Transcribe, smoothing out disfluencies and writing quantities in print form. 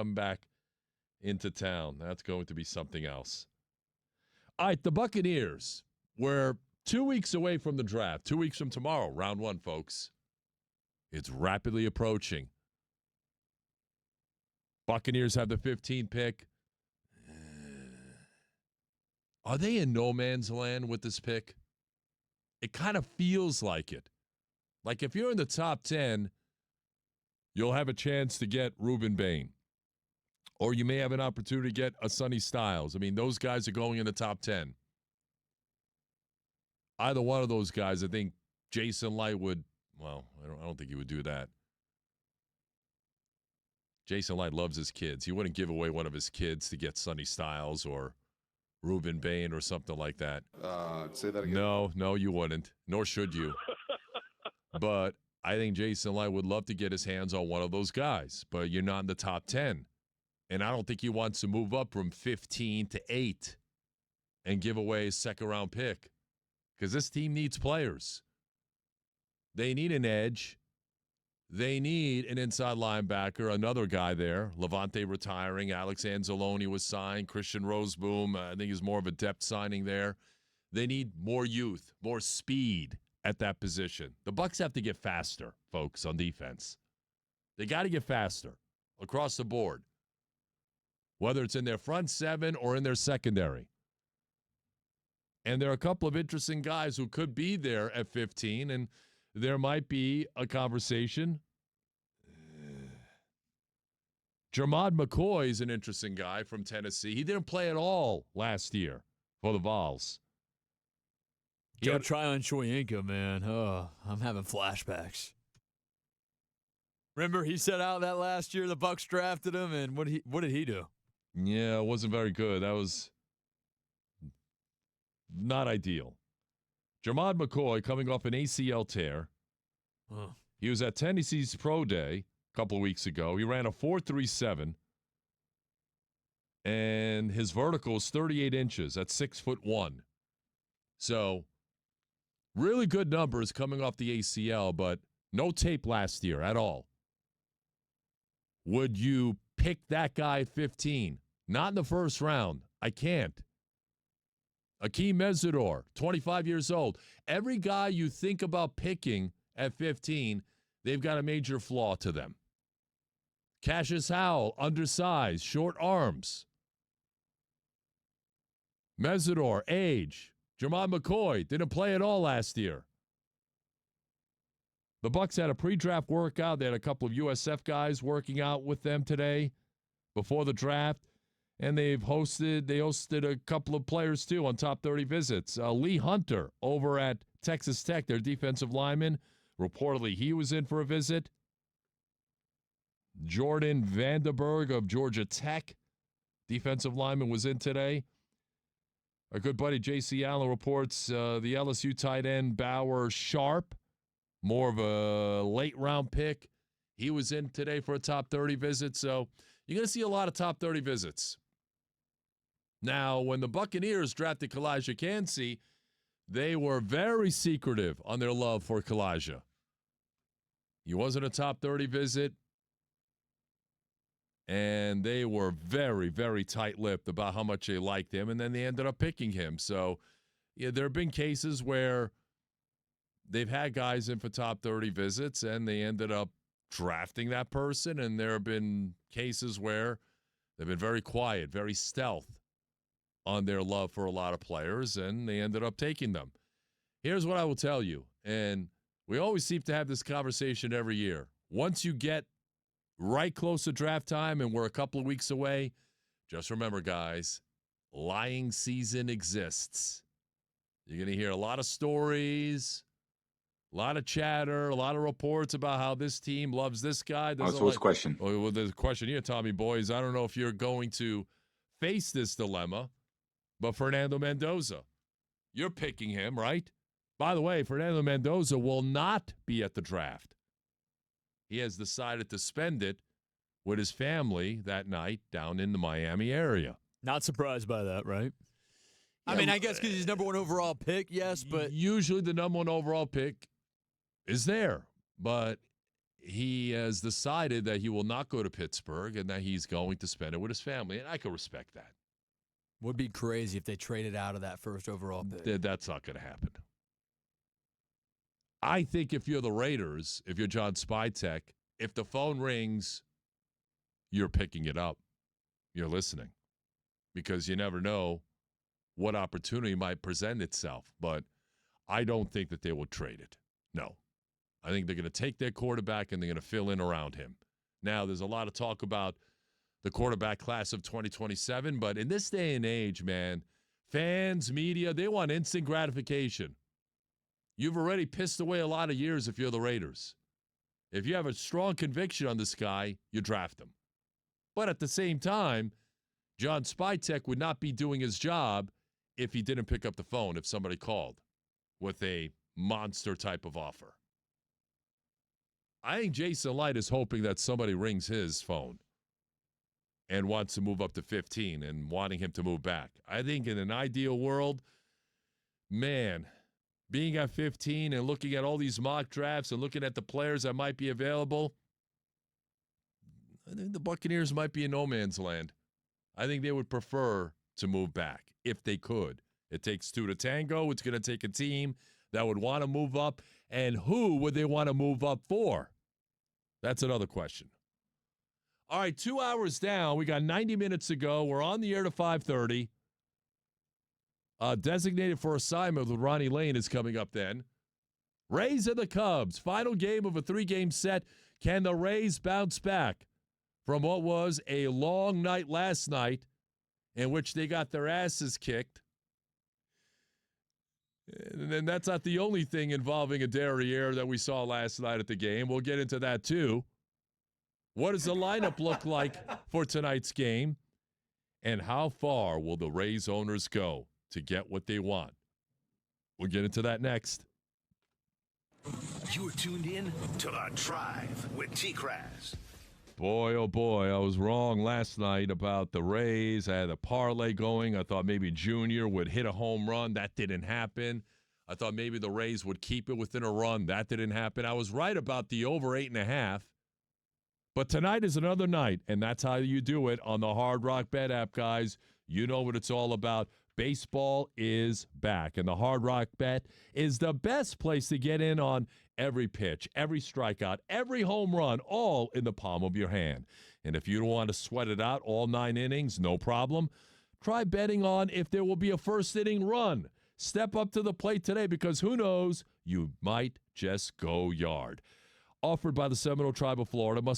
come back into town. That's going to be something else. All right, the Buccaneers. We're 2 weeks away from the draft. 2 weeks from tomorrow, round one, folks. It's rapidly approaching. Buccaneers have the 15th pick. Are they in no man's land with this pick? It kind of feels like it. Like if you're in the top 10, you'll have a chance to get Reuben Bain. Or you may have an opportunity to get a Sonny Styles. I mean, those guys are going in the top 10. Either one of those guys, I think Jason Licht would, well, I don't think he would do that. Jason Licht loves his kids. He wouldn't give away one of his kids to get Sonny Styles or Reuben Bain or something like that. Say that again. No, you wouldn't. Nor should you. But I think Jason Licht would love to get his hands on one of those guys. But you're not in the top 10. And I don't think he wants to move up from 15 to 8 and give away a second-round pick. Because this team needs players. They need an edge. They need an inside linebacker, another guy there. Levante retiring. Alex Anzalone was signed. Christian Roseboom, I think, is more of a depth signing there. They need more youth, more speed at that position. The Bucs have to get faster, folks, on defense. They got to get faster across the board, whether it's in their front seven or in their secondary. And there are a couple of interesting guys who could be there at 15, and there might be a conversation. Jermod McCoy is an interesting guy from Tennessee. He didn't play at all last year for the Vols. Go try on Shoyinka, man. Oh, I'm having flashbacks. Remember, he set out that last year. The Bucs drafted him, and what did he do? Yeah, it wasn't very good. That was not ideal. Jermod McCoy coming off an ACL tear. Oh. He was at Tennessee's Pro Day a couple of weeks ago. He ran a 4.37, and his vertical is 38 inches at 6'1". So, really good numbers coming off the ACL, but no tape last year at all. Would you pick that guy at 15? Not in the first round. I can't. Akeem Mesidor, 25 years old. Every guy you think about picking at 15, they've got a major flaw to them. Cassius Howell, undersized, short arms. Mesidor, age. Jermod McCoy, didn't play at all last year. The Bucs had a pre-draft workout. They had a couple of USF guys working out with them today before the draft. And they hosted a couple of players, too, on Top 30 Visits. Lee Hunter over at Texas Tech, their defensive lineman. Reportedly, he was in for a visit. Jordan Vandenberg of Georgia Tech, defensive lineman, was in today. Our good buddy J.C. Allen reports the LSU tight end Bauer Sharp, more of a late-round pick. He was in today for a Top 30 visit. So you're going to see a lot of Top 30 visits. Now, when the Buccaneers drafted Kalijah Kancey, they were very secretive on their love for Kalijah. He wasn't a top 30 visit, and they were very, very tight-lipped about how much they liked him, and then they ended up picking him. So, yeah, there have been cases where they've had guys in for top 30 visits, and they ended up drafting that person, and there have been cases where they've been very quiet, very stealth on their love for a lot of players, and they ended up taking them. Here's what I will tell you, and we always seem to have this conversation every year. Once you get right close to draft time and we're a couple of weeks away, just remember, guys, lying season exists. You're going to hear a lot of stories, a lot of chatter, a lot of reports about how this team loves this guy. So what's the question? Well, there's a question here, Tommy Boys. I don't know if you're going to face this dilemma, but Fernando Mendoza, you're picking him, right? By the way, Fernando Mendoza will not be at the draft. He has decided to spend it with his family that night down in the Miami area. Not surprised by that, right? Yeah, I mean, I guess because he's number one overall pick, yes, but usually the number one overall pick is there. But he has decided that he will not go to Pittsburgh and that he's going to spend it with his family, and I can respect that. Would be crazy if they traded out of that first overall pick. That's not going to happen. I think if you're the Raiders, if you're John Spytek, if the phone rings, you're picking it up. You're listening. Because you never know what opportunity might present itself. But I don't think that they will trade it. No. I think they're going to take their quarterback and they're going to fill in around him. Now, there's a lot of talk about the quarterback class of 2027, but in this day and age, man, fans, media, they want instant gratification. You've already pissed away a lot of years if you're the Raiders. If you have a strong conviction on this guy, you draft him. But at the same time, John Spytek would not be doing his job if he didn't pick up the phone if somebody called with a monster type of offer. I think Jason Licht is hoping that somebody rings his phone and wants to move up to 15 and wanting him to move back. I think in an ideal world, man, being at 15 and looking at all these mock drafts and looking at the players that might be available, I think the Buccaneers might be in no man's land. I think they would prefer to move back if they could. It takes two to tango. It's going to take a team that would want to move up. And who would they want to move up for? That's another question. All right, 2 hours down. We got 90 minutes to go. We're on the air to 5:30. Designated for assignment with Ronnie Lane is coming up then. Rays and the Cubs. Final game of a 3-game set. Can the Rays bounce back from what was a long night last night in which they got their asses kicked? And then that's not the only thing involving a derriere that we saw last night at the game. We'll get into that too. What does the lineup look like for tonight's game? And how far will the Rays owners go to get what they want? We'll get into that next. You're tuned in to The Drive with TKras. Boy, oh boy, I was wrong last night about the Rays. I had a parlay going. I thought maybe Junior would hit a home run. That didn't happen. I thought maybe the Rays would keep it within a run. That didn't happen. I was right about the over 8.5. But tonight is another night, and that's how you do it on the Hard Rock Bet app, guys. You know what it's all about. Baseball is back, and the Hard Rock Bet is the best place to get in on every pitch, every strikeout, every home run, all in the palm of your hand. And if you don't want to sweat it out all 9 innings, no problem. Try betting on if there will be a first-inning run. Step up to the plate today because who knows, you might just go yard. Offered by the Seminole Tribe of Florida. Must